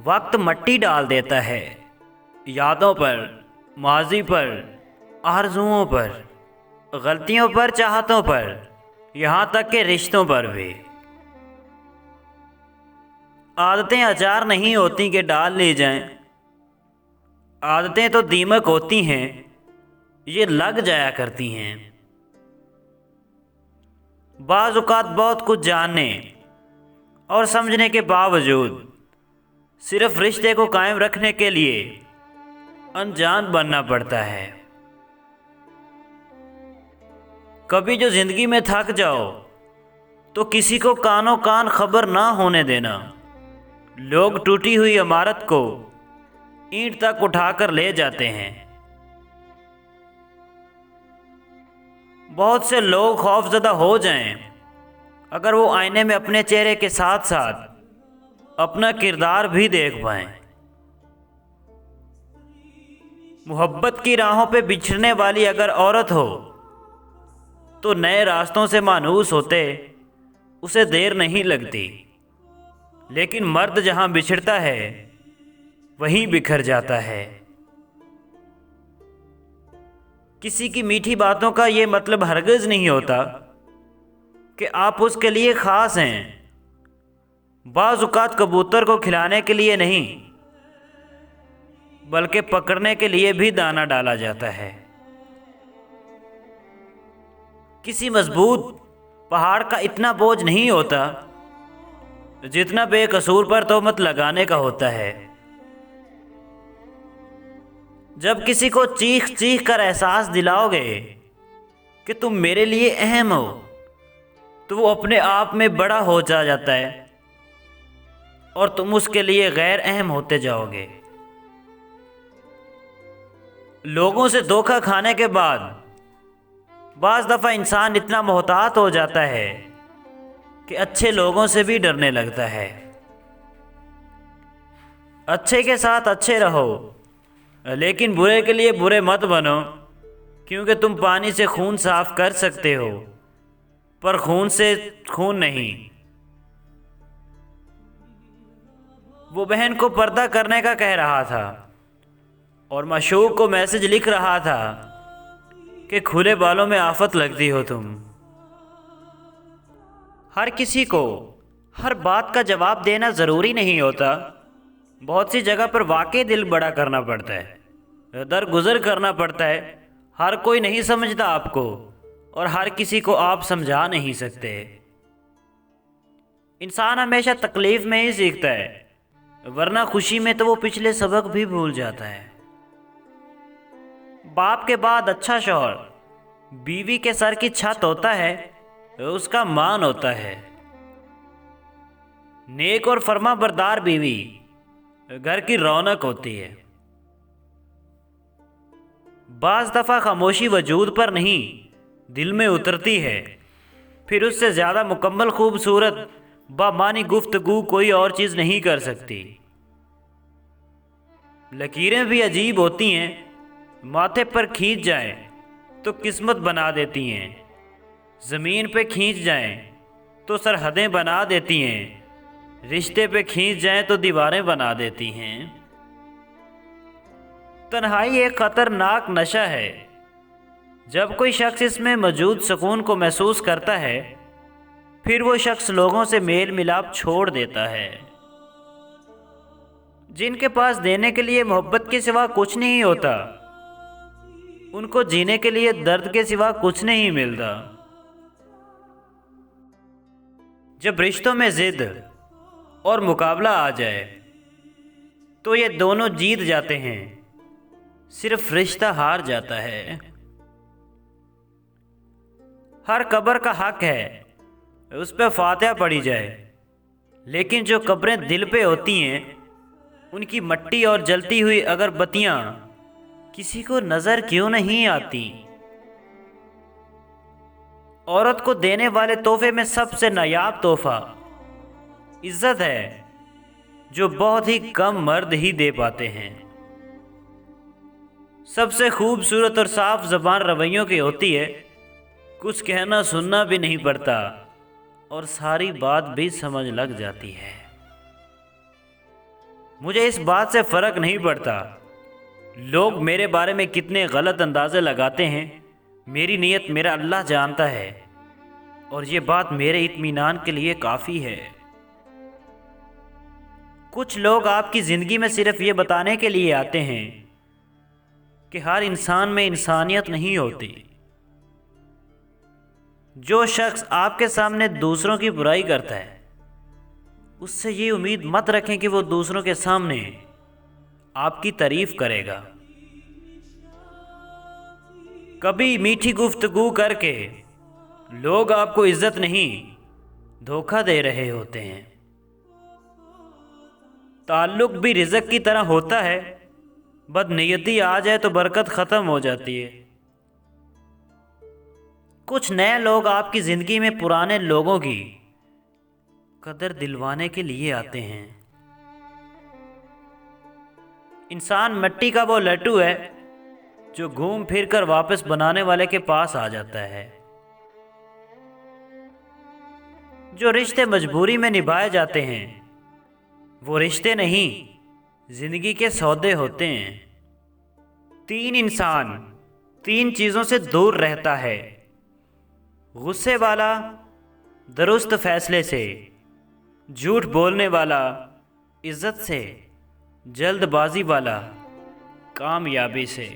وقت مٹی ڈال دیتا ہے یادوں پر، ماضی پر، آرزوؤں پر، غلطیوں پر، چاہتوں پر، یہاں تک کہ رشتوں پر بھی۔ عادتیں اچار نہیں ہوتی کہ ڈال لی جائیں، عادتیں تو دیمک ہوتی ہیں، یہ لگ جایا کرتی ہیں۔ بعض اوقات بہت کچھ جاننے اور سمجھنے کے باوجود صرف رشتے کو قائم رکھنے کے لیے انجان بننا پڑتا ہے۔ کبھی جو زندگی میں تھک جاؤ تو کسی کو کانوں کان خبر نہ ہونے دینا۔ لوگ ٹوٹی ہوئی عمارت کو اینٹ تک اٹھا کر لے جاتے ہیں۔ بہت سے لوگ خوفزدہ ہو جائیں اگر وہ آئینے میں اپنے چہرے کے ساتھ ساتھ اپنا کردار بھی دیکھ پائیں۔ محبت کی راہوں پہ بچھڑنے والی اگر عورت ہو تو نئے راستوں سے مانوس ہوتے اسے دیر نہیں لگتی، لیکن مرد جہاں بچھڑتا ہے وہیں بکھر جاتا ہے۔ کسی کی میٹھی باتوں کا یہ مطلب ہرگز نہیں ہوتا کہ آپ اس کے لیے خاص ہیں۔ بعض اوقات کبوتر کو کھلانے کے لیے نہیں بلکہ پکڑنے کے لیے بھی دانہ ڈالا جاتا ہے۔ کسی مضبوط پہاڑ کا اتنا بوجھ نہیں ہوتا جتنا بے قصور پر تہمت لگانے کا ہوتا ہے۔ جب کسی کو چیخ چیخ کر احساس دلاؤ گے کہ تم میرے لیے اہم ہو تو وہ اپنے آپ میں بڑا ہو جاتا ہے اور تم اس کے لیے غیر اہم ہوتے جاؤ گے۔ لوگوں سے دھوکہ کھانے کے بعد بعض دفعہ انسان اتنا محتاط ہو جاتا ہے کہ اچھے لوگوں سے بھی ڈرنے لگتا ہے۔ اچھے کے ساتھ اچھے رہو لیکن برے کے لیے برے مت بنو، کیونکہ تم پانی سے خون صاف کر سکتے ہو پر خون سے خون نہیں۔ وہ بہن کو پردہ کرنے کا کہہ رہا تھا اور معشوق کو میسج لکھ رہا تھا کہ کھلے بالوں میں آفت لگتی ہو تم۔ ہر کسی کو ہر بات کا جواب دینا ضروری نہیں ہوتا۔ بہت سی جگہ پر واقعی دل بڑا کرنا پڑتا ہے، درگزر کرنا پڑتا ہے۔ ہر کوئی نہیں سمجھتا آپ کو اور ہر کسی کو آپ سمجھا نہیں سکتے۔ انسان ہمیشہ تکلیف میں ہی سیکھتا ہے، ورنہ خوشی میں تو وہ پچھلے سبق بھی بھول جاتا ہے۔ باپ کے بعد اچھا شوہر بیوی کے سر کی چھت ہوتا ہے، اس کا مان ہوتا ہے۔ نیک اور فرما بردار بیوی گھر کی رونق ہوتی ہے۔ بعض دفعہ خاموشی وجود پر نہیں دل میں اترتی ہے، پھر اس سے زیادہ مکمل خوبصورت بامعنی گفتگو کوئی اور چیز نہیں کر سکتی۔ لکیریں بھی عجیب ہوتی ہیں، ماتھے پر کھینچ جائیں تو قسمت بنا دیتی ہیں، زمین پہ کھینچ جائیں تو سرحدیں بنا دیتی ہیں، رشتے پہ کھینچ جائیں تو دیواریں بنا دیتی ہیں۔ تنہائی ایک خطرناک نشہ ہے۔ جب کوئی شخص اس میں موجود سکون کو محسوس کرتا ہے پھر وہ شخص لوگوں سے میل ملاپ چھوڑ دیتا ہے۔ جن کے پاس دینے کے لیے محبت کے سوا کچھ نہیں ہوتا ان کو جینے کے لیے درد کے سوا کچھ نہیں ملتا۔ جب رشتوں میں ضد اور مقابلہ آ جائے تو یہ دونوں جیت جاتے ہیں، صرف رشتہ ہار جاتا ہے۔ ہر قبر کا حق ہے اس پہ فاتحہ پڑھی جائے، لیکن جو قبریں دل پہ ہوتی ہیں ان کی مٹی اور جلتی ہوئی اگر بتیاں کسی کو نظر کیوں نہیں آتی؟ عورت کو دینے والے تحفے میں سب سے نایاب تحفہ عزت ہے، جو بہت ہی کم مرد ہی دے پاتے ہیں۔ سب سے خوبصورت اور صاف زبان رویوں کی ہوتی ہے، کچھ کہنا سننا بھی نہیں پڑتا اور ساری بات بھی سمجھ لگ جاتی ہے۔ مجھے اس بات سے فرق نہیں پڑتا لوگ میرے بارے میں کتنے غلط اندازے لگاتے ہیں، میری نیت میرا اللہ جانتا ہے، اور یہ بات میرے اطمینان کے لیے کافی ہے۔ کچھ لوگ آپ کی زندگی میں صرف یہ بتانے کے لیے آتے ہیں کہ ہر انسان میں انسانیت نہیں ہوتی۔ جو شخص آپ کے سامنے دوسروں کی برائی کرتا ہے، اس سے یہ امید مت رکھیں کہ وہ دوسروں کے سامنے آپ کی تعریف کرے گا۔ کبھی میٹھی گفتگو کر کے لوگ آپ کو عزت نہیں، دھوکہ دے رہے ہوتے ہیں۔ تعلق بھی رزق کی طرح ہوتا ہے، بد نیتی آ جائے تو برکت ختم ہو جاتی ہے۔ کچھ نئے لوگ آپ کی زندگی میں پرانے لوگوں کی قدر دلوانے کے لیے آتے ہیں۔ انسان مٹی کا وہ لٹو ہے جو گھوم پھر کر واپس بنانے والے کے پاس آ جاتا ہے۔ جو رشتے مجبوری میں نبھائے جاتے ہیں وہ رشتے نہیں، زندگی کے سودے ہوتے ہیں۔ انسان تین چیزوں سے دور رہتا ہے: غصے والا درست فیصلے سے، جھوٹ بولنے والا عزت سے، جلد بازی والا کامیابی سے۔